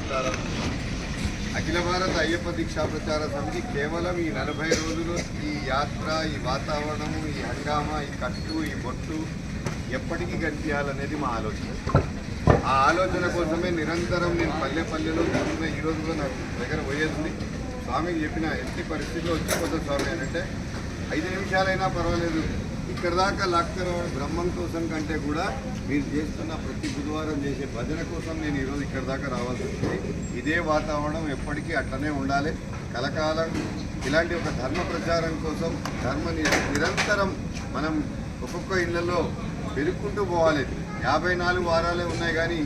నమస్కారం. అఖిల భారత అయ్యప్ప దీక్షా ప్రచార సమితి కేవలం ఈ 40 రోజులు ఈ యాత్ర, ఈ వాతావరణము, ఈ హంగామా, ఈ కట్టు, ఈ బొట్టు ఎప్పటికీ కనిపించాలనేది మా ఆలోచన. ఆ ఆలోచన కోసమే నిరంతరం నేను పల్లె పల్లెలో తిరుగుతున్న. ఈరోజు కూడా నాకు దగ్గర పోయేది. స్వామికి చెప్పిన ఎట్టి పరిస్థితిలో వచ్చిపోతుంది స్వామి అని అంటే 5 నిమిషాలైనా పర్వాలేదు, ఇక్కడ దాకా లాక్తారు. బ్రహ్మం కోసం కంటే కూడా మీరు చేస్తున్న ప్రతి బుధవారం చేసే భజన కోసం నేను ఈరోజు ఇక్కడ దాకా రావాల్సి వచ్చింది. ఇదే వాతావరణం ఎప్పటికీ అట్లనే ఉండాలి. కలకాలం ఇలాంటి ఒక ధర్మ ప్రచారం కోసం నిరంతరం మనం ఒక్కొక్క ఇళ్లలో పెరుగుకుంటూ పోవాలి. 54 వారాలే ఉన్నాయి కానీ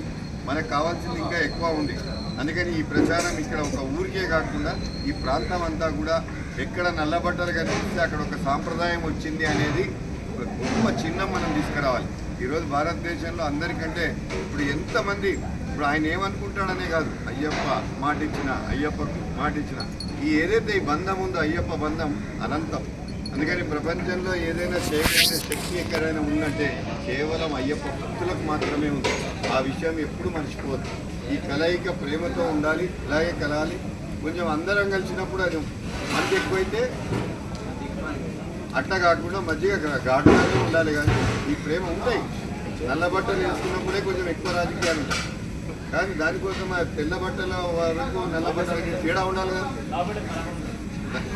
మనకు కావాల్సింది ఇంకా ఎక్కువ ఉంది. అందుకని ఈ ప్రచారం ఇక్కడ ఒక ఊరికే కాకుండా ఈ ప్రాంతం అంతా కూడా ఎక్కడ నల్లబట్టలు కనిపిస్తే అక్కడ ఒక సాంప్రదాయం వచ్చింది అనేది ఒక గొప్ప చిహ్నం మనం తీసుకురావాలి. ఈరోజు భారతదేశంలో అందరికంటే ఇప్పుడు ఎంతమంది ఇప్పుడు ఆయన ఏమనుకుంటాడనే కాదు, అయ్యప్ప మాటిచ్చిన, అయ్యప్పకు మాటిచ్చిన ఈ ఏదైతే ఈ బంధం ఉందో అయ్యప్ప బంధం అనంతం. అందుకని ప్రపంచంలో ఏదైనా చేయగలిగిన శక్తి ఎక్కడైనా ఉందంటే కేవలం అయ్యప్ప భక్తులకు మాత్రమే ఉంది. ఆ విషయం ఎప్పుడు మర్చిపోవద్దు. ఈ కలయిక ప్రేమతో ఉండాలి, ఇలాగే కలాలి. కొంచెం అందరం కలిసినప్పుడు అది మంది ఎక్కువైతే అట్లా కాకుండా మధ్యగా ఘాటుగానే ఉండాలి. కానీ ఈ ప్రేమ ఉంటాయి. నల్ల బట్టలు వేసుకున్నప్పుడే కొంచెం ఎక్కువ రాజకీయాలు ఉంటాయి. కానీ దానికోసం ఆ తెల్ల బట్టల వరకు నల్ల బట్టలకి తేడా ఉండాలి కదా.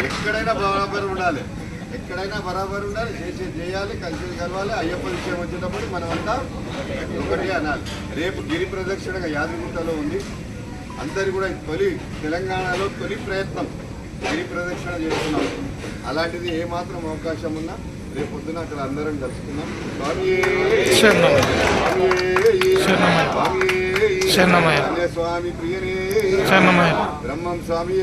ఎక్కడైనా బరాబర్ ఉండాలి, ఎక్కడైనా బరాబర్ ఉండాలి. చేయాలి, కలిసి కలవాలి. అయ్యప్ప విషయం వచ్చేటప్పుడు మనమంతా ఒకటి అనాలి. రేపు గిరి ప్రదక్షిణగా యాదగిరిగుట్టలో ఉంది. అందరు కూడా తెలంగాణలో తొలి ప్రయత్నం గిరి ప్రదక్షిణ చేస్తున్నాం. అలాంటిది ఏమాత్రం అవకాశం ఉన్నా రేపు పొద్దున అక్కడ అందరం కలుసుకున్నాం. స్వామి ప్రియనే బ్రహ్మం స్వామి.